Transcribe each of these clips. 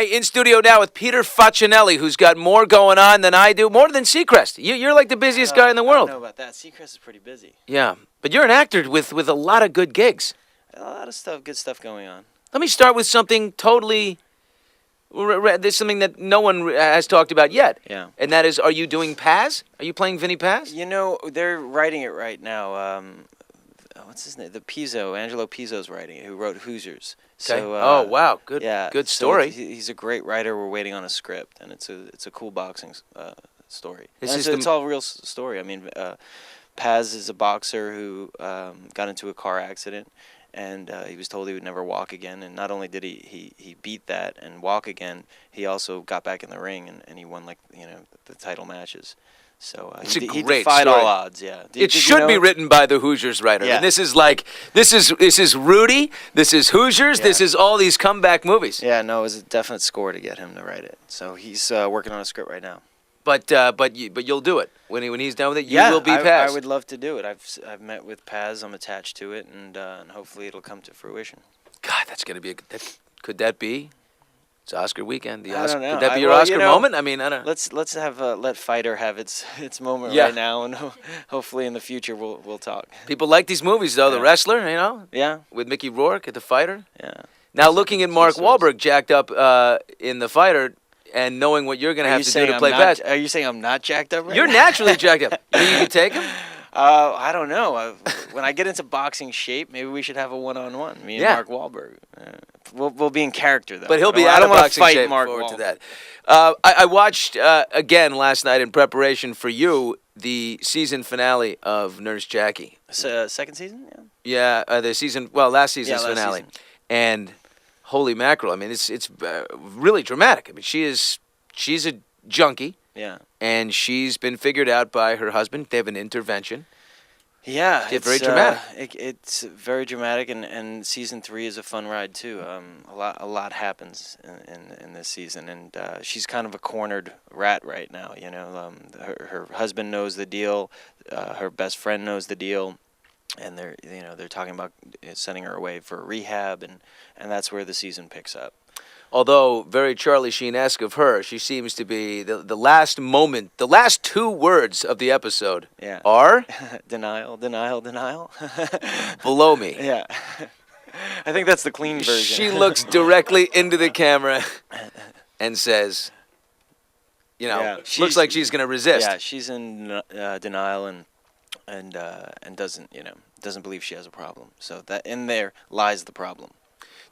Hey, in studio now with Peter Facinelli, who's got more going on than I do, more than Seacrest. You're like the busiest guy in the world. I don't know about that. Seacrest is pretty busy. Yeah, but you're an actor with a lot of good gigs. A lot of stuff, good stuff going on. Let me start with something totally. There's something that no one has talked about yet. Yeah. And that is, are you doing Paz? Are you playing Vinny Paz? You know, they're writing it right now. What's his name? Angelo Pizzo's writing it, who wrote Hoosiers. Okay. So, oh wow, good. Yeah, good story. So he's a great writer. We're waiting on a script, and it's a cool boxing story. It's all a real story. I mean, Paz is a boxer who got into a car accident, and he was told he would never walk again. And not only did he beat that and walk again, he also got back in the ring and he won the title matches. So it's he great defied story. all odds. Yeah, It should be written by the Hoosiers writer. Yeah. And this is Rudy. This is Hoosiers. Yeah. This is all these comeback movies. Yeah, no, it was a definite score to get him to write it. So he's working on a script right now. But you'll do it when he's done with it. You will be I Paz. would love to do it. I've met with Paz. I'm attached to it, and hopefully it'll come to fruition. God, that's gonna be could that be? It's Oscar weekend. I don't know. Could that be your Oscar moment? I mean, I don't know. Let's have let Fighter have its moment Yeah. right now, and hopefully in the future we'll talk. People like these movies though. The Yeah. Wrestler, Yeah. with Mickey Rourke at The Fighter. Yeah. Now looking at Mark Sorts. Wahlberg jacked up in The Fighter, and knowing what you're gonna have to do to play Paz. Are you saying I'm not jacked up right You're now? naturally jacked up. You think you could take him? I don't know. When I get into boxing shape, maybe we should have a one-on-one. Me and Yeah. Mark Wahlberg. We'll be in character though. But he'll be I out don't of wanna boxing fight shape. Mark Forward to Wahlberg. that. I watched again last night in preparation for you the season finale of Nurse Jackie. Second season? Yeah. Yeah, the season. Well, last season's Yeah, last finale, season. and holy mackerel! I mean, it's really dramatic. I mean, she's a junkie, Yeah. and she's been figured out by her husband. They have an intervention. Yeah, It's very dramatic. It's very dramatic, and season 3 is a fun ride too. A lot happens in this season, and she's kind of a cornered rat right now. You know, her husband knows the deal, her best friend knows the deal, and they're talking about sending her away for rehab, and that's where the season picks up. Although very Charlie Sheen-esque of her, she seems to be the last moment, the last 2 words of the episode Yeah. are Denial, denial, denial. below me. Yeah. I think that's the clean version. She looks directly into the camera and says, Yeah, looks like she's going to resist. Yeah, she's in denial and doesn't believe she has a problem. So that in there lies the problem.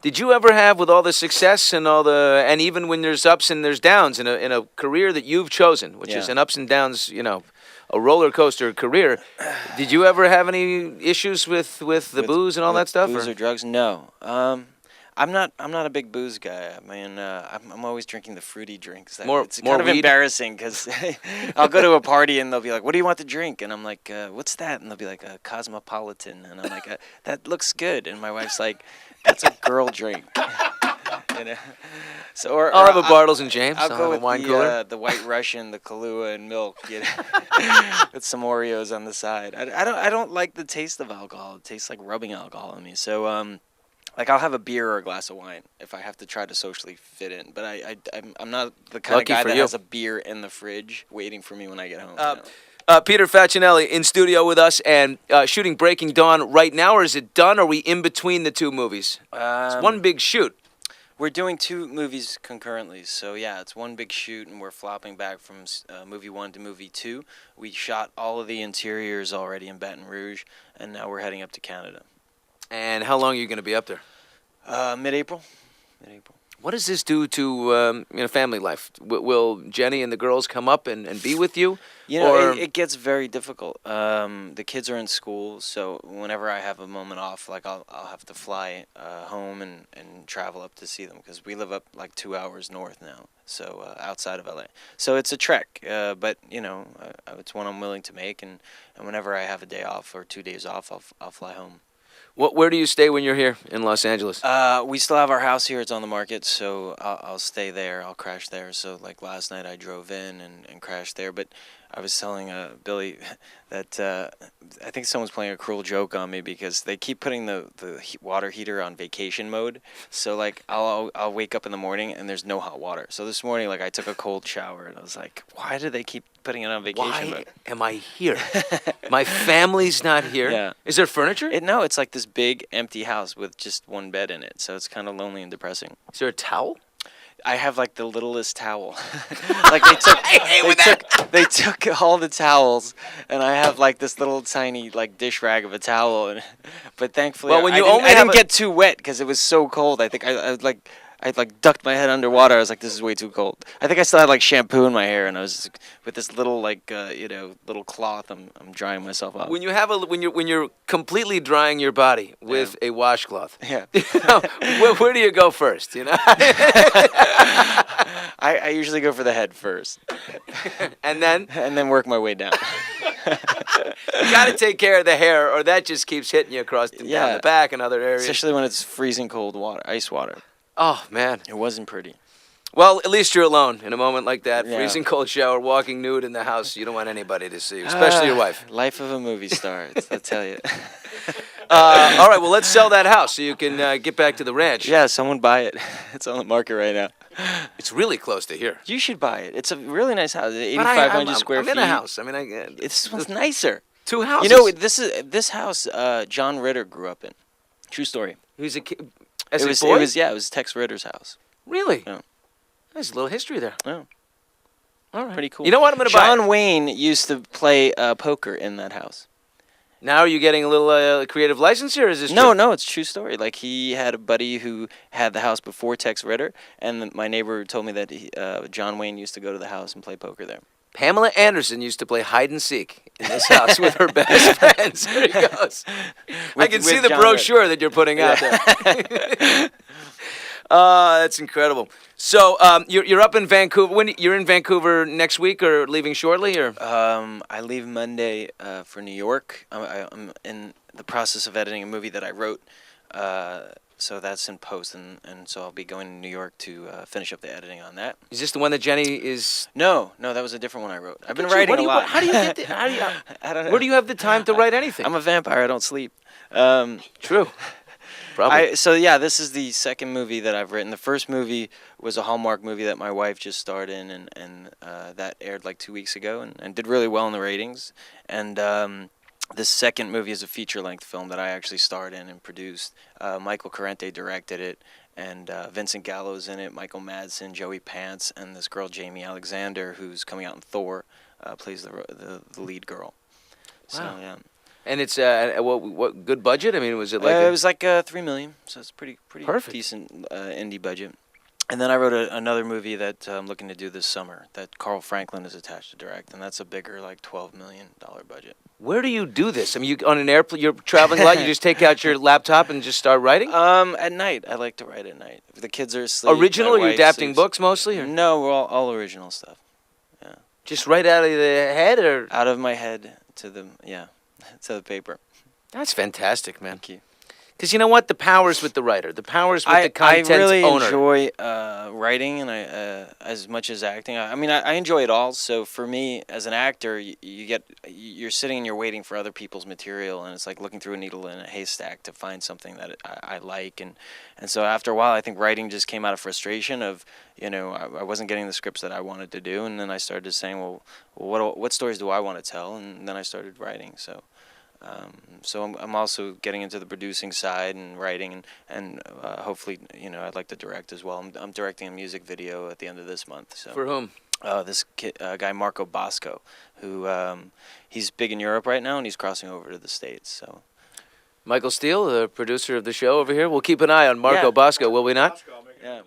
Did you ever have, with all the success and and even when there's ups and there's downs in a career that you've chosen, which is Yeah. an ups and downs, a roller coaster career, did you ever have any issues with the booze and all that stuff? Booze or drugs? No. I'm not a big booze guy. I mean, I'm always drinking the fruity drinks. It's more kind of weed? embarrassing because I'll go to a party and they'll be like, "What do you want to drink?" And I'm like, "What's that?" And they'll be like, "A Cosmopolitan." And I'm like, "That looks good." And my wife's like, "That's a girl drink." You know? So I'll have a Bartles and James. I'll I'll go have a with wine cooler. the White Russian, the Kahlua and milk, with some Oreos on the side. I don't like the taste of alcohol. It tastes like rubbing alcohol on me. So like I'll have a beer or a glass of wine if I have to try to socially fit in. But I'm not the kind Lucky of guy for that you. has a beer in the fridge waiting for me when I get home. You know? Peter Facinelli in studio with us and shooting Breaking Dawn right now, or is it done? Are we in between the 2 movies? It's one big shoot. We're doing 2 movies concurrently, so yeah, it's one big shoot, and we're flopping back from movie 1 to movie 2. We shot all of the interiors already in Baton Rouge, and now we're heading up to Canada. And how long are you going to be up there? Mid-April. What does this do to family life? Will Jenny and the girls come up and be with you? You know, or it gets very difficult. The kids are in school, so whenever I have a moment off, like I'll have to fly home and travel up to see them because we live up like 2 hours north now, so outside of LA. So it's a trek, but it's one I'm willing to make, and whenever I have a day off or 2 days off, I'll fly home. where do you stay when you're here in Los Angeles? We still have our house here. It's on the market, so I'll stay there. I'll crash there. So like last night I drove in and crashed there. But I was telling Billy that I think someone's playing a cruel joke on me because they keep putting the water heater on vacation mode. So like I'll wake up in the morning and there's no hot water. So this morning like I took a cold shower and I was like, why do they keep putting it on vacation Why mode? am I here? My family's not here. Yeah. Is there furniture? No, it's like this big empty house with just one bed in it. So it's kind of lonely and depressing. Is there a towel? I have like the littlest towel. Like they took all the towels, and I have like this little tiny like dish rag of a towel. And but thankfully, Well, when you I didn't get too wet because it was so cold. I think I ducked my head underwater. I was like, this is way too cold. I think I still had like shampoo in my hair, and I was just, with this little like little cloth. I'm drying myself off. When you have when you're completely drying your body with a washcloth. Yeah. Where do you go first? You know. I usually go for the head first, and then work my way down. you got to take care of the hair, or that just keeps hitting you across down the back and other areas. Especially when it's freezing cold water, ice water. Oh man, it wasn't pretty. Well, at least you're alone in a moment like that. Yeah. Freezing cold shower, walking nude in the house. You don't want anybody to see you, especially your wife. Life of a movie star, I tell you. All right, well, let's sell that house so you can get back to the ranch. Yeah, someone buy it. It's on the market right now. It's really close to here. You should buy it. It's a really nice house, 8,500 square feet. I'm in a house. I mean, this one's nicer. 2 houses. You know, this house John Ritter grew up in. True story. He was a kid. It was Tex Ritter's house. Really? Yeah. There's a little history there. Yeah. All right. Pretty cool. You know what I'm going to buy? John Wayne used to play poker in that house. Now are you getting a little creative license here, or is this No, true? no, it's a true story. Like, he had a buddy who had the house before Tex Ritter, and my neighbor told me that John Wayne used to go to the house and play poker there. Pamela Anderson used to play hide and seek in this house with her best friends. There he goes. I can see the John brochure that you're putting out there. That's incredible. So you're up in Vancouver. When you're in Vancouver next week, or leaving shortly, or? I leave Monday for New York. I'm in the process of editing a movie that I wrote. So that's in post, and so I'll be going to New York to finish up the editing on that. Is this the one that Jenny is? No, that was a different one I wrote. I've been writing a lot. How do you get the, I don't know. Where do you have the time to write anything? I'm a vampire. I don't sleep. True. Probably. So yeah, this is the second movie that I've written. The first movie was a Hallmark movie that my wife just starred in, and that aired like 2 weeks ago and did really well in the ratings. And this second movie is a feature-length film that I actually starred in and produced. Michael Carente directed it, and Vincent Gallo's in it, Michael Madsen, Joey Pants, and this girl Jamie Alexander, who's coming out in Thor, plays the lead girl. So Wow. yeah. And it's what good budget? I mean, was it like? It was like $3 million, so it's pretty Perfect. decent indie budget. And then I wrote another movie that I'm looking to do this summer that Carl Franklin is attached to direct, and that's a bigger, like $12 million budget. Where do you do this? I mean, you on an airplane? You're traveling a lot. You just take out your laptop and just start writing. At night, I like to write at night. If the kids are asleep. Original? my Or you wife adapting sleeps. books mostly? Or? No, we're all original stuff. Yeah. Just right out of the head, or? Out of my head to the paper. That's fantastic, man. Thank you. Because you know what? The power's with the writer. The power's with the content I really owner. enjoy writing, and as much as acting. I mean, I enjoy it all. So for me, as an actor, you're sitting and you're waiting for other people's material, and it's like looking through a needle in a haystack to find something that I like. And so after a while, I think writing just came out of frustration of, I wasn't getting the scripts that I wanted to do, and then I started saying, well, what stories do I want to tell? And then I started writing. So I'm also getting into the producing side and writing, and hopefully, I'd like to direct as well. I'm directing a music video at the end of this month. So For whom? This guy Marco Bosco, who he's big in Europe right now, and he's crossing over to the States. So Michael Steele, the producer of the show over here. We'll keep an eye on Marco Yeah. Bosco, will we not? yeah.